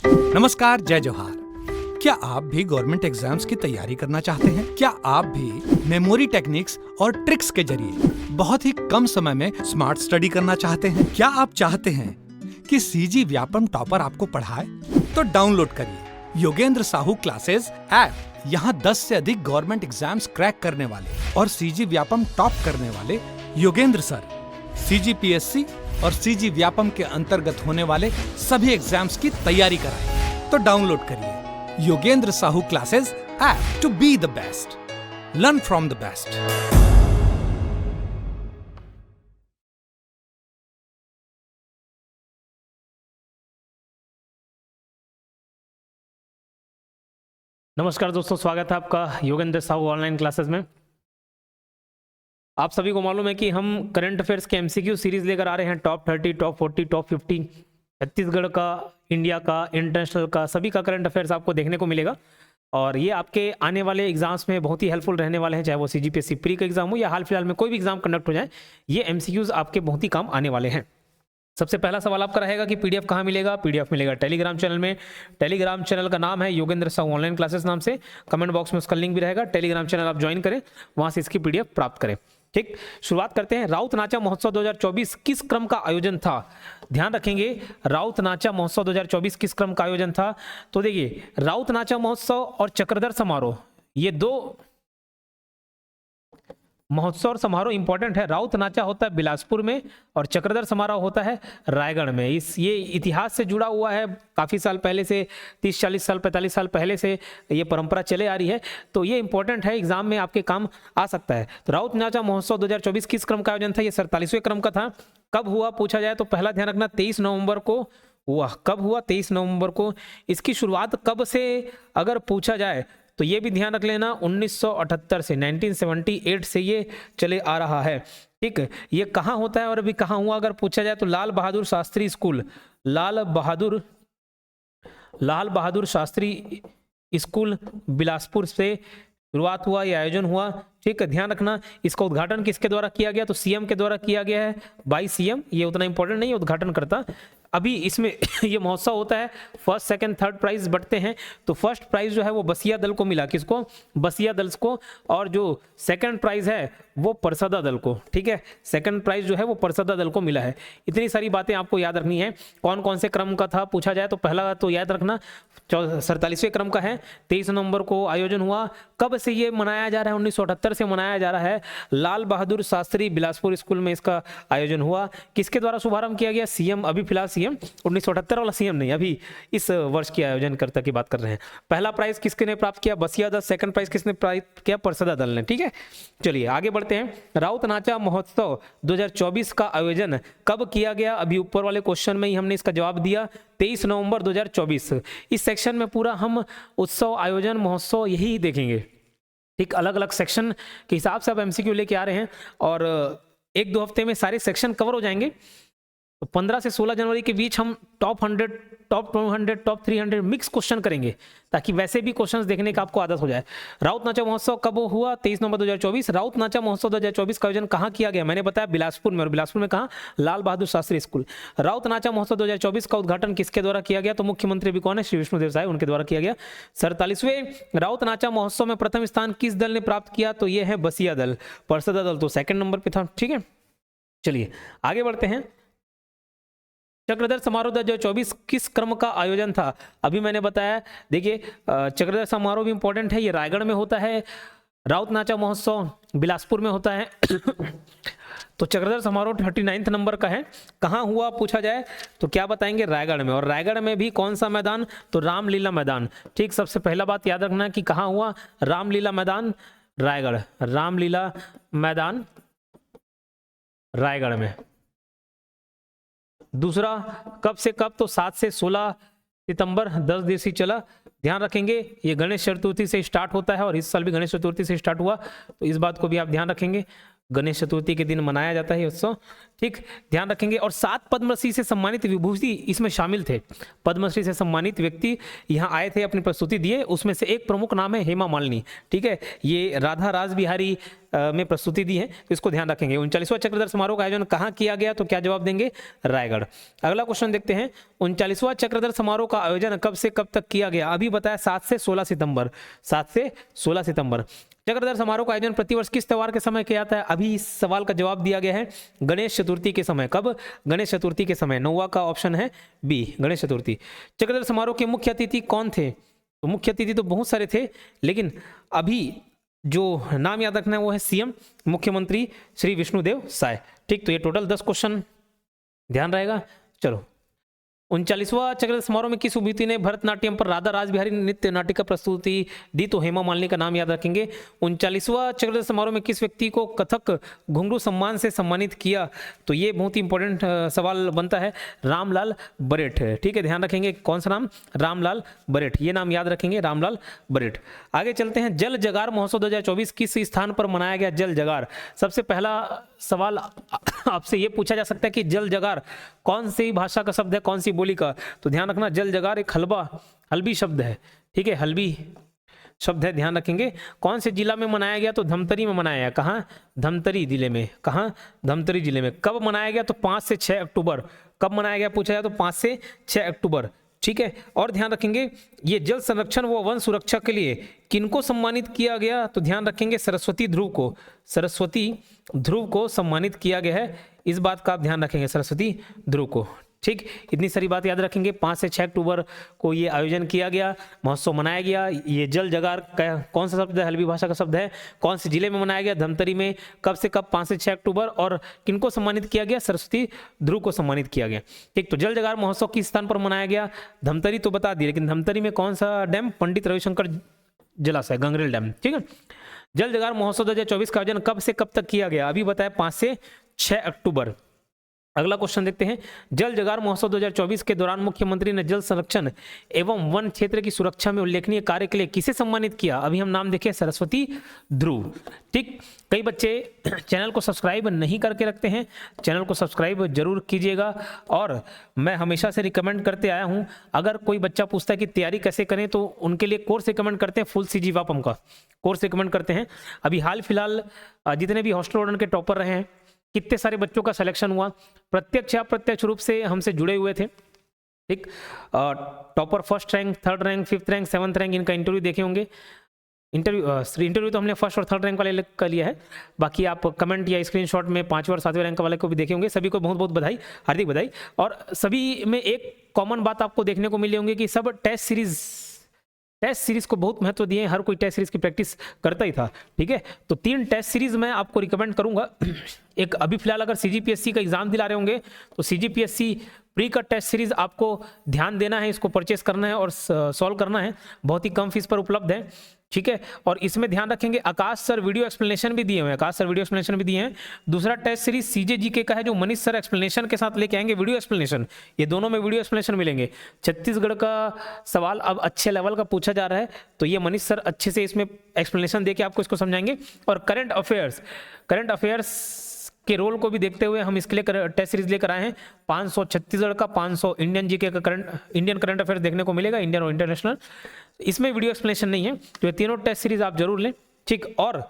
नमस्कार, जय जोहार। क्या आप भी गवर्नमेंट एग्जाम्स की तैयारी करना चाहते हैं? क्या आप भी मेमोरी टेक्निक्स और ट्रिक्स के जरिए बहुत ही कम समय में स्मार्ट स्टडी करना चाहते हैं? क्या आप चाहते हैं कि सीजी व्यापम टॉपर आपको पढ़ाए? तो डाउनलोड करिए योगेंद्र साहू क्लासेस ऐप। यहाँ 10 से अधिक गवर्नमेंट एग्जाम्स क्रैक करने वाले और सीजी व्यापम टॉप करने वाले योगेंद्र सर सीजीपीएससी और सीजी व्यापम के अंतर्गत होने वाले सभी एग्जाम्स की तैयारी कराएं। तो डाउनलोड करिए Yogendra Sahu classes app to be the best, learn from the best. नमस्कार दोस्तों, स्वागत है आपका योगेंद्र साहू ऑनलाइन क्लासेस में। आप सभी को मालूम है कि हम करंट अफेयर्स के एमसीक्यू सीरीज लेकर आ रहे हैं। टॉप 30, टॉप 40, टॉप 50, छत्तीसगढ़ का, इंडिया का, इंटरनेशनल का, सभी का करंट अफेयर्स आपको देखने को मिलेगा। और ये आपके आने वाले एग्जाम्स में बहुत ही हेल्पफुल रहने वाले हैं, चाहे वो सीजीपीएससी प्री का एग्जाम हो या हाल फिलहाल में कोई भी एग्जाम कंडक्ट हो जाए, ये एमसीक्यूज आपके बहुत ही काम आने वाले हैं। सबसे पहला सवाल आपका रहेगा कि पीडीएफ कहाँ मिलेगा? पीडीएफ मिलेगा टेलीग्राम चैनल में। टेलीग्राम चैनल का नाम है योगेंद्र साहू ऑनलाइन क्लासेस नाम से। कमेंट बॉक्स में उसका लिंक भी रहेगा। टेलीग्राम चैनल आप ज्वाइन करें, वहां से इसकी पीडीएफ प्राप्त करें। ठीक, शुरुआत करते हैं। राउत नाचा महोत्सव 2024 किस क्रम का आयोजन था? ध्यान रखेंगे, राउत नाचा महोत्सव 2024 किस क्रम का आयोजन था? तो देखिए, राउत नाचा महोत्सव और चक्रधर समारोह, ये दो महोत्सव और समारोह इंपॉर्टेंट है। राउत नाचा होता है बिलासपुर में और चक्रधर समारोह होता है रायगढ़ में। ये इतिहास से जुड़ा हुआ है, काफ़ी साल पहले से, 30-40 साल 45 साल पहले से ये परंपरा चले आ रही है, तो ये इंपॉर्टेंट है, एग्जाम में आपके काम आ सकता है। तो राउत नाचा महोत्सव 2024 किस क्रम का आयोजन था? ये 47वें क्रम का था। कब हुआ पूछा जाए तो पहला ध्यान रखना 23 नवंबर को हुआ। कब हुआ? 23 नवंबर को। इसकी शुरुआत कब से अगर पूछा जाए तो ये भी ध्यान रख लेना, 1978 से, 1978 से ये चले आ रहा है। ठीक, ये कहाँ होता है और अभी कहाँ हुआ अगर पूछा जाए तो लाल बहादुर शास्त्री स्कूल, लाल बहादुर शास्त्री स्कूल बिलासपुर से शुरुआत हुआ, यह आयोजन हुआ। ठीक है, ध्यान रखना। इसका उद्घाटन किसके द्वारा किया गया? तो सीएम के द्वारा किया गया है, बाई सीएम। ये उतना इंपॉर्टेंट नहीं है, उद्घाटन करता। अभी इसमें ये महोत्सव होता है, फर्स्ट सेकंड थर्ड प्राइज बंटते हैं। तो फर्स्ट प्राइज जो है वो बसिया दल को मिला। किसको? बसिया दल को। और जो सेकंड प्राइज है वो परसदा दल को। ठीक है, सेकंड प्राइज जो है वो परसदा दल को मिला है। इतनी सारी बातें आपको याद रखनी है। कौन कौन से क्रम का था पूछा जाए तो पहला तो याद रखना 47वें क्रम का है। 23 नवंबर को आयोजन हुआ। कब से ये मनाया जा रहा है? 1978 से मनाया जा रहा है। लाल बहादुर शास्त्री बिलासपुर स्कूल में इसका आयोजन हुआ। किसके द्वारा शुभारंभ किया गया? सीएम, अभी फिलहाल सीएम, 1978 वाला सीएम नहीं, अभी इस वर्ष के आयोजनकर्ता की बात कर रहे हैं। पहला प्राइज किसके ने प्राप्त किया? बसिया दल। सेकंड प्राइज किसने प्राप्त किया? परसदा दल ने। ठीक है, चलिए आगे बढ़ते हैं। राउत नाचा महोत्सव 2024 का आयोजन कब किया गया? अभी ऊपर वाले क्वेश्चन में ही हमने इसका जवाब दिया, 23 नवंबर 2024। इस सेक्शन में पूरा हम उत्सव, आयोजन, महोत्सव यही देखेंगे। ठीक, अलग अलग सेक्शन के हिसाब से अब एमसीक्यू लेके आ रहे हैं और 1-2 हफ्ते में सारे सेक्शन कवर हो जाएंगे। तो 15 से 16 जनवरी के बीच हम top 100, top 200, top 300 mix question करेंगे, ताकि वैसे भी क्वेश्चंस देखने का आपको आदत हो जाए। राउत नाचा महोत्सव कब हुआ? 23 नवंबर 2024। राउत नाचा महोत्सव 2024 का आयोजन कहाँ किया गया? मैंने बताया बिलासपुर में। और बिलासपुर में कहाँ? लाल बहादुर शास्त्री स्कूल। राउत नाचा महोत्सव 2024 का उद्घाटन किसके द्वारा किया गया? तो मुख्यमंत्री भी कौन है? श्री विष्णुदेव साय, उनके द्वारा किया गया। 47वें राउत नाचा महोत्सव में प्रथम स्थान किस दल ने प्राप्त किया? तो ये है बसिया दल। परसदा दल तो सेकंड नंबर पे था। ठीक है, चलिए आगे बढ़ते हैं। चक्रधर समारोह 2024 किस क्रम का आयोजन था? अभी मैंने बताया, देखिए चक्रधर समारोह भी इंपॉर्टेंट है, ये रायगढ़ में होता है। राउत नाचा महोत्सव बिलासपुर में होता है। तो चक्रधर समारोह 39 नंबर का है। कहाँ हुआ पूछा जाए तो क्या बताएंगे? रायगढ़ में। और रायगढ़ में भी कौन सा मैदान? तो रामलीला मैदान। ठीक, सबसे पहला बात याद रखना कि कहाँ हुआ? रामलीला मैदान, रायगढ़। रामलीला मैदान रायगढ़ में। दूसरा, कब से कब? तो 7 से 16 सितंबर, 10 दिवसीय चला। ध्यान रखेंगे, ये गणेश चतुर्थी से स्टार्ट होता है और इस साल भी गणेश चतुर्थी से स्टार्ट हुआ, तो इस बात को भी आप ध्यान रखेंगे। गणेश चतुर्थी के दिन मनाया जाता है ये उत्सव, ठीक, ध्यान रखेंगे। और 7 पद्मश्री से सम्मानित विभूति इसमें शामिल थे। पद्मश्री से सम्मानित व्यक्ति यहाँ आए थे, अपनी प्रस्तुति दिए, उसमें से एक प्रमुख नाम है हेमा मालिनी, ठीक है, ये राधा रास बिहारी में प्रस्तुति दी है, तो इसको ध्यान रखेंगे। 39वां चक्रधर समारोह का आयोजन कहाँ किया गया, तो क्या जवाब देंगे, रायगढ़। अगला क्वेश्चन देखते हैं, 39वां चक्रधर समारोह का आयोजन कब से कब तक किया गया, अभी बताया 7 से 16 सितंबर, 7 से 16 सितंबर। चक्रधर समारोह का आयोजन प्रतिवर्ष किस त्योहार के समय किया जाता है, अभी इस सवाल का जवाब दिया गया है गणेश चतुर्थी के समय। कब, गणेश चतुर्थी के समय। 9वां का ऑप्शन है बी, गणेश चतुर्थी। चक्रधर समारोह के मुख्य अतिथि कौन थे, तो मुख्य अतिथि तो बहुत सारे थे, लेकिन अभी जो नाम याद रखना है वो है सीएम, मुख्यमंत्री श्री विष्णुदेव साय, ठीक। तो ये टोटल 10 क्वेश्चन ध्यान रहेगा। चलो, 39वां चक्रधर समारोह में किस विभूति ने भरतनाट्यम पर राधा रासबिहारी नृत्य नाटिका प्रस्तुति दी, तो हेमा मालिनी का नाम याद रखेंगे। 39वां चक्रधर समारोह में किस व्यक्ति को कथक घुंघरू सम्मान से सम्मानित किया, तो ये बहुत ही इंपॉर्टेंट सवाल बनता है, रामलाल बरेठ, ठीक है, ध्यान रखेंगे। कौन सा नाम, रामलाल बरेठ, ये नाम याद रखेंगे, रामलाल बरेठ। आगे चलते हैं, जल जगार महोत्सव 2024 किस स्थान पर मनाया गया, जल जगार। सबसे पहला सवाल आपसे ये पूछा जा सकता है कि जल जगार कौन सी भाषा का शब्द है, कौन सी बोली का, तो ध्यान रखना जल जगार एक हल्बी शब्द है, ठीक है, हल्बी शब्द है, ध्यान रखेंगे। कौन से जिला में मनाया गया, तो धमतरी में मनाया गया। कहाँ, धमतरी जिले में। कहाँ, धमतरी जिले में। कब मनाया गया, तो 5 से 6 अक्टूबर। कब मनाया गया पूछा जाए तो 5 से 6 अक्टूबर, ठीक है। और ध्यान रखेंगे ये जल संरक्षण व वन सुरक्षा के लिए किनको सम्मानित किया गया, तो ध्यान रखेंगे सरस्वती ध्रुव को, सरस्वती ध्रुव को सम्मानित किया गया है, इस बात का आप ध्यान रखेंगे, सरस्वती ध्रुव को, ठीक। इतनी सारी बात याद रखेंगे। 5 से 6 अक्टूबर को ये आयोजन किया गया, महोत्सव मनाया गया। ये जल जगार का कौन सा शब्द है, हल्बी भाषा का शब्द है। कौन से जिले में मनाया गया, धमतरी में। कब से कब, 5 से 6 अक्टूबर। और किनको सम्मानित किया गया, सरस्वती ध्रुव को सम्मानित किया गया, ठीक। तो जल जगार महोत्सव किस स्थान पर मनाया गया, धमतरी तो बता दिया, लेकिन धमतरी में कौन सा डैम, पंडित रविशंकर जलाशय, गंगरेल डैम, ठीक है। जल जगार महोत्सव 2024 का आयोजन कब से कब तक किया गया, अभी बताया 5 से 6 अक्टूबर। अगला क्वेश्चन देखते हैं, जल जगार महोत्सव 2024 के दौरान मुख्यमंत्री ने जल संरक्षण एवं वन क्षेत्र की सुरक्षा में उल्लेखनीय कार्य के लिए किसे सम्मानित किया, अभी हम नाम देखें, सरस्वती ध्रुव, ठीक। कई बच्चे चैनल को सब्सक्राइब नहीं करके रखते हैं, चैनल को सब्सक्राइब जरूर कीजिएगा। और मैं हमेशा से रिकमेंड करते आया हूं, अगर कोई बच्चा पूछता है कि तैयारी कैसे करें, तो उनके लिए कोर्स रिकमेंड करते हैं, फुल सीजी वापम का कोर्स रिकमेंड करते हैं। अभी हाल फिलहाल जितने भी हॉस्टल वार्डन के टॉपर रहे हैं, कितने सारे बच्चों का सिलेक्शन हुआ, प्रत्यक्ष या अप्रत्यक्ष रूप से हमसे जुड़े हुए थे, ठीक। Topper 1st rank, 3rd rank, 5th rank, 7th rank, इनका इंटरव्यू देखे होंगे। इंटरव्यू तो हमने 1st और 3rd रैंक वाले का लिया है, बाकी आप कमेंट या स्क्रीनशॉट में 5वें और 7वें रैंक वाले को भी देखे होंगे। सभी को बहुत बहुत बधाई, हार्दिक बधाई। और सभी में एक कॉमन बात आपको देखने को मिली होंगी कि सब टेस्ट सीरीज को बहुत महत्व दिए, हर कोई टेस्ट सीरीज की प्रैक्टिस करता ही था, ठीक है। तो 3 टेस्ट सीरीज मैं आपको रिकमेंड करूंगा। एक अभी फिलहाल अगर सीजीपीएससी का एग्जाम दिला रहे होंगे तो सीजीपीएससी प्री का टेस्ट सीरीज आपको ध्यान देना है, इसको परचेस करना है और सॉल्व करना है, बहुत ही कम फीस पर उपलब्ध है, ठीक है। और इसमें ध्यान रखेंगे आकाश सर वीडियो एक्सप्लेनेशन भी दिए हुए हैं, आकाश सर वीडियो एक्सप्लेनेशन भी दिए हैं। दूसरा टेस्ट सीरीज सीजेजीके का है, जो मनीष सर एक्सप्लेनेशन के साथ लेके आएंगे, वीडियो एक्सप्लेनेशन, ये दोनों में वीडियो एक्सप्लेनेशन मिलेंगे। छत्तीसगढ़ का सवाल अब अच्छे लेवल का पूछा जा रहा है, तो ये मनीष सर अच्छे से इसमें एक्सप्लेनेशन देके आपको इसको समझाएंगे। और करंट अफेयर्स के रोल को भी देखते हुए हम इसके लिए टेस्ट सीरीज लेकर आए हैं। 500 छत्तीसगढ़ का, 500 इंडियन जीके का, इंडियन करंट अफेयर्स देखने को मिलेगा, इंडियन और इंटरनेशनल। इसमें वीडियो एक्सप्लेनेशन नहीं है, तो ये तीनों टेस्ट सीरीज आप जरूर लें, ठीक। और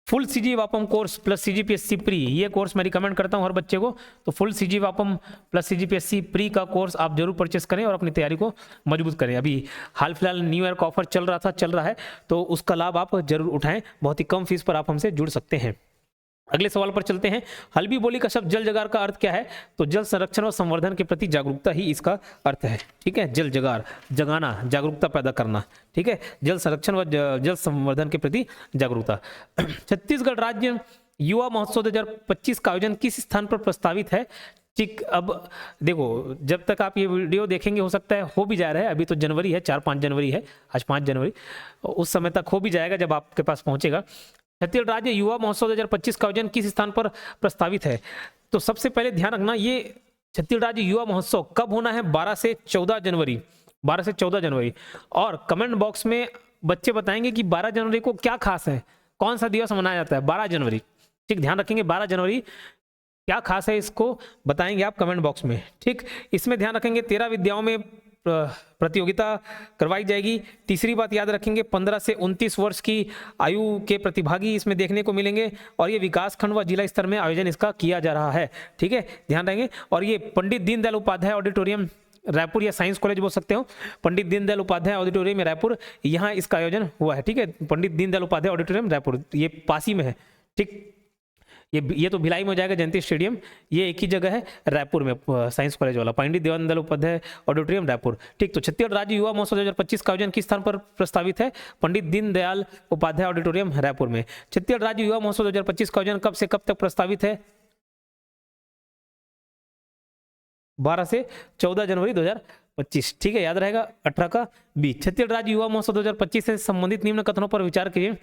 full CG Vyapam course plus CGPSC pre, ये कोर्स मैं रिकमेंड करता हूं हर बच्चे को। तो full CG Vyapam plus CGPSC pre का कोर्स आप जरूर परचेस करें और अपनी तैयारी को मजबूत करें। अभी हाल फिलहाल न्यू ईयर का ऑफर चल रहा है, तो उसका लाभ आप जरूर उठाएं, बहुत ही कम फीस पर आप हमसे जुड़ सकते हैं। अगले सवाल पर चलते हैं, हल्बी बोली का शब्द जल जगार का अर्थ क्या है, तो जल संरक्षण और संवर्धन के प्रति जागरूकता ही इसका अर्थ है, ठीक है। जल जगार, जगाना, जागरूकता पैदा करना, ठीक है। जल संरक्षण व जल संवर्धन के प्रति जागरूकता। छत्तीसगढ़ राज्य युवा महोत्सव 2025 का आयोजन किस स्थान पर प्रस्तावित है, ठीक। अब देखो, जब तक आप ये वीडियो देखेंगे हो सकता है हो भी जा रहा है, अभी तो जनवरी है, 4-5 जनवरी है, आज 5 जनवरी, उस समय तक हो भी जाएगा जब आपके पास पहुंचेगा। छत्तीसगढ़ राज्य युवा महोत्सव 2025 का आयोजन किस स्थान पर प्रस्तावित है, तो सबसे पहले ध्यान रखना, ये छत्तीसगढ़ राज्य युवा महोत्सव कब होना है, 12 से 14 जनवरी, 12 से 14 जनवरी। और कमेंट बॉक्स में बच्चे बताएंगे कि 12 जनवरी को क्या खास है, कौन सा दिवस मनाया जाता है 12 जनवरी, ठीक, ध्यान रखेंगे 12 जनवरी क्या खास है इसको बताएंगे आप कमेंट बॉक्स में। ठीक, इसमें ध्यान रखेंगे 13 विद्याओं में प्रतियोगिता करवाई जाएगी। तीसरी बात याद रखेंगे 15 से 29 वर्ष की आयु के प्रतिभागी इसमें देखने को मिलेंगे और ये विकास खंड व जिला स्तर में आयोजन इसका किया जा रहा है। ठीक है, ध्यान रहेंगे। और ये पंडित दीनदयाल उपाध्याय ऑडिटोरियम रायपुर या साइंस कॉलेज बोल सकते हो, पंडित दीनदयाल उपाध्याय ऑडिटोरियम रायपुर, यहाँ इसका आयोजन हुआ है। ठीक है, पंडित दीनदयाल उपाध्याय ऑडिटोरियम रायपुर, ये पास ही में है। ठीक, ये तो भिलाई में हो जाएगा जयंती स्टेडियम, ये एक ही जगह है रायपुर में साइंस कॉलेज वाला, पंडित दीनदयाल उपाध्याय ऑडिटोरियम रायपुर। ठीक, तो छत्तीसगढ़ राज्य युवा महोत्सव 2025 का आयोजन किस स्थान पर प्रस्तावित है? पंडित दीनदयाल उपाध्याय ऑडिटोरियम रायपुर में। छत्तीसगढ़ राज्य युवा महोत्सव 2025 का आयोजन कब से कब तक प्रस्तावित है? 12 से 14 जनवरी 2025। ठीक है, याद रहेगा 18 का बी। छत्तीसगढ़ राज्य युवा महोत्सव 2025 से संबंधित निम्न कथनों पर विचार कीजिए।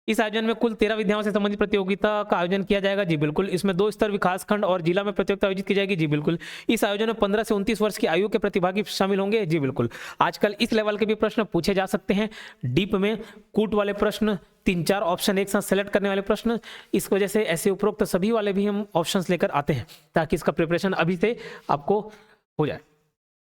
इस आयोजन में कुल 13 विद्याओं से संबंधित प्रतियोगिता का आयोजन किया जाएगा। जी बिल्कुल। इसमें 2 स्तर विकास खंड और जिला में प्रतियोगिता आयोजित की जाएगी। जी बिल्कुल। इस आयोजन में 15 से 29 वर्ष की आयु के प्रतिभागी शामिल होंगे। जी बिल्कुल। आजकल इस लेवल के भी प्रश्न पूछे जा सकते हैं, डीप में कूट वाले प्रश्न, 3-4 ऑप्शन एक साथ सेलेक्ट करने वाले प्रश्न। इस वजह से ऐसे उपरोक्त सभी वाले भी हम ऑप्शंस लेकर आते हैं ताकि इसका प्रिपरेशन अभी से आपको हो जाए।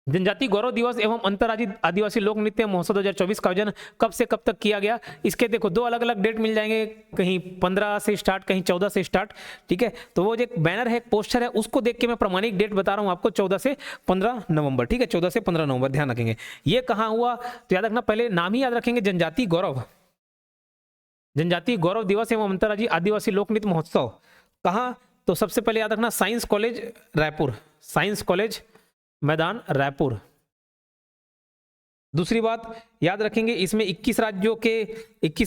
जनजाति गौरव दिवस एवं अंतर्राज्यीय आदिवासी लोक नृत्य महोत्सव 2024 का आयोजन कब से कब तक किया गया? इसके देखो 2 अलग अलग डेट मिल जाएंगे, कहीं 15 से स्टार्ट, कहीं 14 से स्टार्ट। ठीक है, तो वो जो एक बैनर है, एक पोस्टर है, उसको देख के मैं प्रमाणिक डेट बता रहा हूं आपको, 14 से 15 नवंबर। ठीक है, 14 से 15 नवंबर, ध्यान रखेंगे। ये कहाँ हुआ तो याद रखना, पहले नाम ही याद रखेंगे, जनजाति गौरव दिवस एवं अंतर्राज्यीय आदिवासी लोक नृत्य महोत्सव। कहाँ? तो सबसे पहले याद रखना science college Raipur, science college मैदान रायपुर। दूसरी बात याद रखेंगे, इसमें 21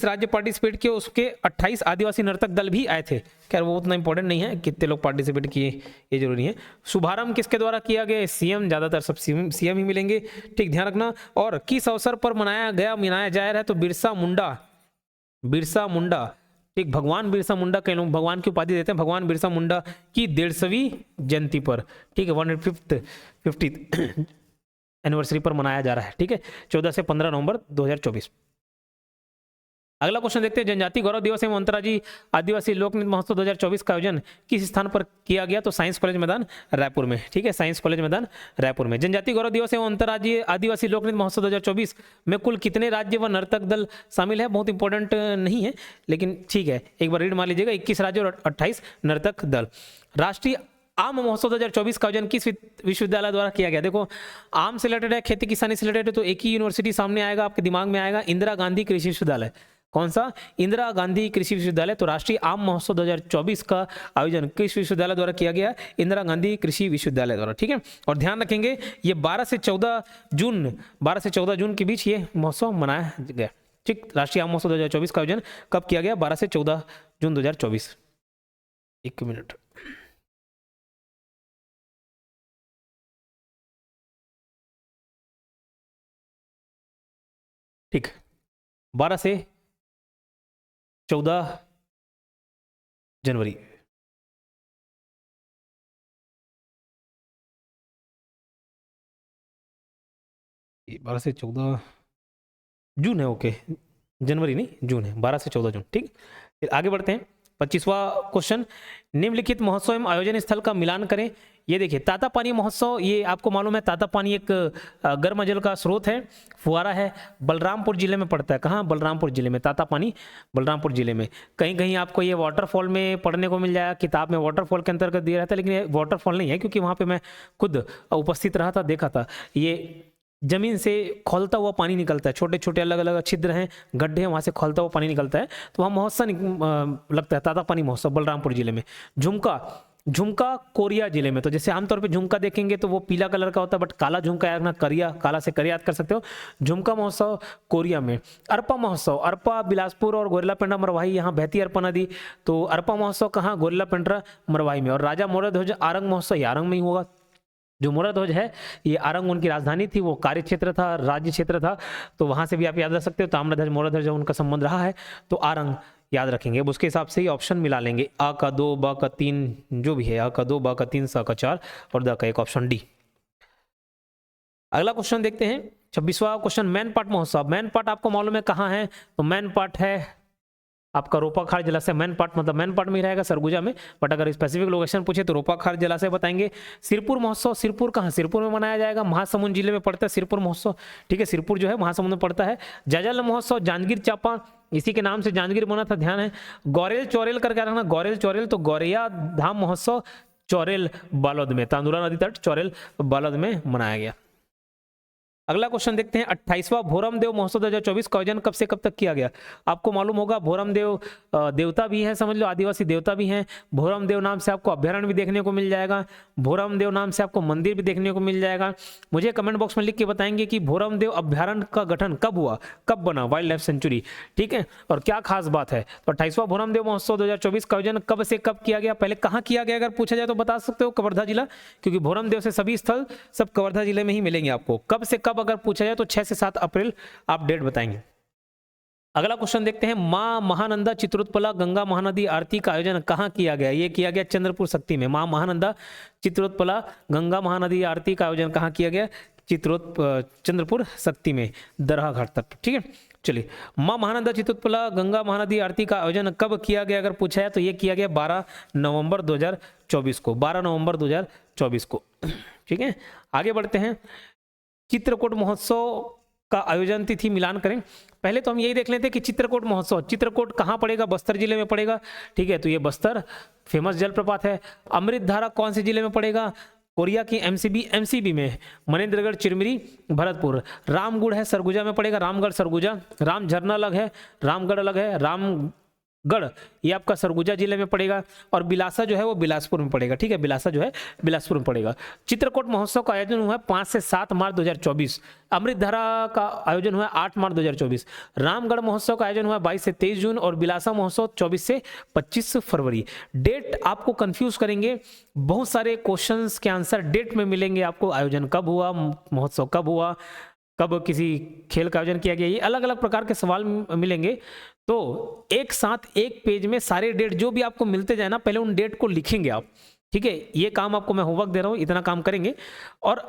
राज्य पार्टिसिपेट किए, उसके 28 आदिवासी नर्तक दल भी आए थे। खैर वो उतना इंपॉर्टेंट नहीं है कितने लोग पार्टिसिपेट किए, ये जरूरी है। शुभारंभ किसके द्वारा किया गया? सीएम, ज्यादातर सब सीएम ही मिलेंगे। ठीक, ध्यान रखना। और किस अवसर पर मनाया जा रहा है? तो बिरसा मुंडा। ठीक, भगवान बिरसा मुंडा, कई लोग भगवान की उपाधि देते हैं, भगवान बिरसा मुंडा की 150वीं जयंती पर। ठीक है, 150th एनिवर्सरी पर मनाया जा रहा है। ठीक है, 14 से 15 नवंबर 2024। अगला क्वेश्चन देखते हैं, जनजाति गौरव दिवस एवं अंतर्राज्यीय आदिवासी लोक नृत्य महोत्सव 2024 का आयोजन किस स्थान पर किया गया? तो साइंस कॉलेज मैदान रायपुर में। ठीक है, साइंस कॉलेज मैदान रायपुर में। जनजाति गौरव दिवस एवं अंतर्राज्यीय आदिवासी लोक नृत्य महोत्सव 2024 में कुल कितने राज्य व नर्तक दल शामिल है? बहुत इंपॉर्टेंट नहीं है, लेकिन ठीक है, एक बार रीड मार लीजिएगा। 21 राज्य और 28 नर्तक दल। राष्ट्रीय आम महोत्सव 2024 का आयोजन किस विश्वविद्यालय द्वारा किया गया? देखो, आम से रिलेटेड है, खेती किसानी से रिलेटेड है, तो एक ही यूनिवर्सिटी सामने आएगा, आपके दिमाग में आएगा, इंदिरा गांधी कृषि विश्वविद्यालय। कौन सा? इंदिरा गांधी कृषि विश्वविद्यालय। तो राष्ट्रीय आम महोत्सव 2024 का आयोजन किस विश्वविद्यालय द्वारा किया गया? इंदिरा गांधी कृषि विश्वविद्यालय द्वारा। ठीक है, और ध्यान रखेंगे ये 12 से 14 जून के बीच ये महोत्सव मनाया गया। ठीक, राष्ट्रीय आम महोत्सव 2024 का आयोजन कब किया गया? 12 से 14 जून 2024। 1 मिनट। ठीक, 12 से 14 जनवरी। ये 12 से 14 जून है। ओके, जनवरी नहीं, जून है, 12 से 14 जून। ठीक, फिर आगे बढ़ते हैं। 25वां क्वेश्चन, निम्नलिखित महोत्सव एवं आयोजन स्थल का मिलान करें। ये देखिए, तातापानी महोत्सव, ये आपको मालूम है, तातापानी एक गर्म जल का स्रोत है, फुहारा है, बलरामपुर जिले में पड़ता है। कहाँ? बलरामपुर जिले में, तातापानी बलरामपुर जिले में। कहीं कहीं आपको ये वाटरफॉल में पढ़ने को मिल जाएगा, किताब में वाटरफॉल के अंतर्गत दिया रहता है, लेकिन ये वाटरफॉल नहीं है, क्योंकि वहाँ पे मैं खुद उपस्थित रहा था, देखा था। ये जमीन से खौलता हुआ पानी निकलता है, छोटे छोटे अलग अलग छिद्र हैं, गड्ढे हैं, वहाँ से खौलता हुआ पानी निकलता है, तो वहाँ महोत्सव लगता है, तातापानी महोत्सव बलरामपुर जिले में। झुमका कोरिया जिले में। तो जैसे आमतौर पे झुमका देखेंगे तो वो पीला कलर का होता है, बट काला झुमका याद रखना, करिया, काला से करिया याद कर सकते हो। झुमका महोत्सव कोरिया में। अरपा महोत्सव, अरपा बिलासपुर और गोरिल्ला पेंड्रा मरवाही, यहाँ बहती अरपा नदी, तो अरपा महोत्सव कहाँ? गोरिल्ला पेंड्रा मरवाही में। और राजा मोरा ध्वज आरंग महोत्सव, ये आरंग में ही होगा। जो मोरा ध्वज है, ये आरंग उनकी राजधानी थी, वो कार्य क्षेत्र था, राज्य क्षेत्र था, तो वहां से भी आप याद रख सकते हो। ताम्रध्वज मोरा ध्वज उनका संबंध रहा है, तो आरंग याद रखेंगे। अब उसके हिसाब से ही ऑप्शन मिला लेंगे, आ का 2, ब का 3, जो भी है, आ का 2, ब का 3, स का 4 और द का 1, ऑप्शन डी। अगला क्वेश्चन देखते हैं, 26वां क्वेश्चन, मैन पाट महोत्सव। मैन पाट आपको मालूम है कहाँ है? तो मैन पाट है आपका रोपा खार जलाशय मैन पार्ट, मतलब मैन पार्ट में ही रहेगा सरगुजा में, बट अगर स्पेसिफिक लोकेशन पूछे तो रोपा खार जलाशय बताएंगे। सिरपुर महोत्सव, सिरपुर कहाँ, सिरपुर में मनाया जाएगा, महासमुंद जिले में पड़ता है सिरपुर महोत्सव, ठीक है, सिरपुर जो है महासमुंद में पड़ता है। जजल महोत्सव जांजगीर चांपा, इसी के नाम से जांजगीर बना था, ध्यान है। गौरेल चौरेल करके रखना, गौरेल चौरेल तो गौरैया धाम महोत्सव चौरेल बालोद में, तांदुला नदी तट चौरेल बालोद में मनाया गया। अगला क्वेश्चन देखते हैं, 28वां भोरम देव महोत्सव 2024 का आयोजन कब से कब तक किया गया। आपको मालूम होगा भोरम देव देवता भी है, समझ लो आदिवासी देवता भी हैं। भोरम देव नाम से आपको अभ्यारण्य भी देखने को मिल जाएगा, भोरम देव नाम से आपको मंदिर भी देखने को मिल जाएगा। मुझे कमेंट बॉक्स में लिख के बताएंगे कि भोरम देव अभ्यारण्य का गठन कब हुआ, कब बना, वाइल्ड लाइफ सेंचुरी, ठीक है, और क्या खास बात है। तो 28वां भोरम देव महोत्सव 2024 का आयोजन कब से कब किया गया, पहले कहाँ किया गया अगर पूछा जाए तो बता सकते हो, कवर्धा जिला, क्योंकि भोरम देव से सभी स्थल सब कवर्धा जिले में ही मिलेंगे आपको। कब से कब अगर पूछा जाए तो 6 से 7 अप्रैल आप डेट बताएंगे। अगला क्वेश्चन देखते हैं, मां महानंदा चित्रोत्पला गंगा महानदी आरती का आयोजन कहां किया गया। ये किया गया चंद्रपुर शक्ति में। मां महानंदा चित्रोत्पला गंगा महानदी आरती का आयोजन कहां किया गया, चंद्रपुर शक्ति में, दरहा घाट तक, ठीक है। चलिए, मां महानंदा चित्रोत्पला गंगा महानदी आरती का आयोजन कब किया गया अगर पूछा है तो ये किया गया 12 नवंबर 2024 को, 12 नवंबर 2024 को, ठीक है। आगे बढ़ते हैं, चित्रकूट महोत्सव का आयोजन तिथि मिलान करें। पहले तो हम यही देख लेते हैं कि चित्रकूट महोत्सव, चित्रकूट कहाँ पड़ेगा, बस्तर जिले में पड़ेगा, ठीक है, तो ये बस्तर फेमस जलप्रपात है। अमृतधारा कौन से जिले में पड़ेगा, कोरिया की एमसीबी में, मनेंद्रगढ़ चिरमिरी भरतपुर। रामगढ़ है सरगुजा में पड़ेगा, रामगढ़ सरगुजा। राम झरना अलग है, रामगढ़ अलग है, रामगढ़ ये आपका सरगुजा जिले में पड़ेगा, और बिलासा जो है वो बिलासपुर में पड़ेगा, ठीक है, बिलासा जो है बिलासपुर में पड़ेगा। चित्रकूट महोत्सव का आयोजन हुआ है 5 से 7 मार्च 2024। अमृतधारा का आयोजन हुआ है 8 मार्च 2024। रामगढ़ महोत्सव का आयोजन हुआ है 22 से 23 जून, और बिलासा महोत्सव 24 से 25 फरवरी। डेट आपको कंफ्यूज करेंगे, बहुत सारे क्वेश्चंस के आंसर डेट में मिलेंगे आपको, आयोजन कब हुआ, महोत्सव कब हुआ, कब किसी खेल का आयोजन किया गया, ये अलग अलग प्रकार के सवाल मिलेंगे। तो एक साथ एक पेज में सारे डेट जो भी आपको मिलते जाए ना, पहले उन डेट को लिखेंगे आप, ठीक है। ये काम आपको मैं होमवर्क दे रहा हूँ, इतना काम करेंगे, और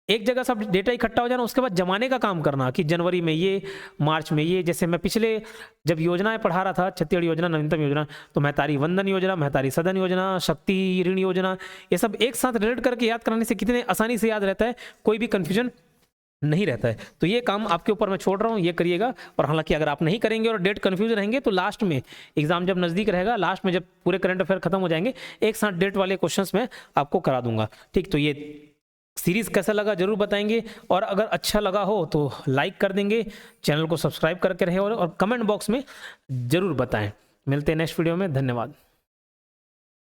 एक जगह सब डेटा इकट्ठा हो जाना, उसके बाद जमाने का काम करना कि जनवरी में ये, मार्च में ये। जैसे मैं पिछले जब योजनाएं पढ़ा रहा था, छत्तीसगढ़ योजना, नवीनतम योजना, तो महतारी वंदन योजना, महतारी सदन योजना, शक्ति ऋण योजना, ये सब एक साथ रिलेट करके याद कराने से कितने आसानी से याद रहता है, कोई भी कन्फ्यूजन नहीं रहता है। तो ये काम आपके ऊपर मैं छोड़ रहा हूँ, ये करिएगा। और हालांकि अगर आप नहीं करेंगे और डेट कंफ्यूज रहेंगे तो लास्ट में एग्जाम जब नज़दीक रहेगा, लास्ट में जब पूरे करंट अफेयर खत्म हो जाएंगे, एक साथ डेट वाले क्वेश्चंस में आपको करा दूंगा, ठीक। तो ये सीरीज कैसा लगा जरूर बताएंगे, और अगर अच्छा लगा हो तो लाइक कर देंगे, चैनल को सब्सक्राइब करके रहे और कमेंट बॉक्स में जरूर बताएं। मिलते हैं नेक्स्ट वीडियो में, धन्यवाद।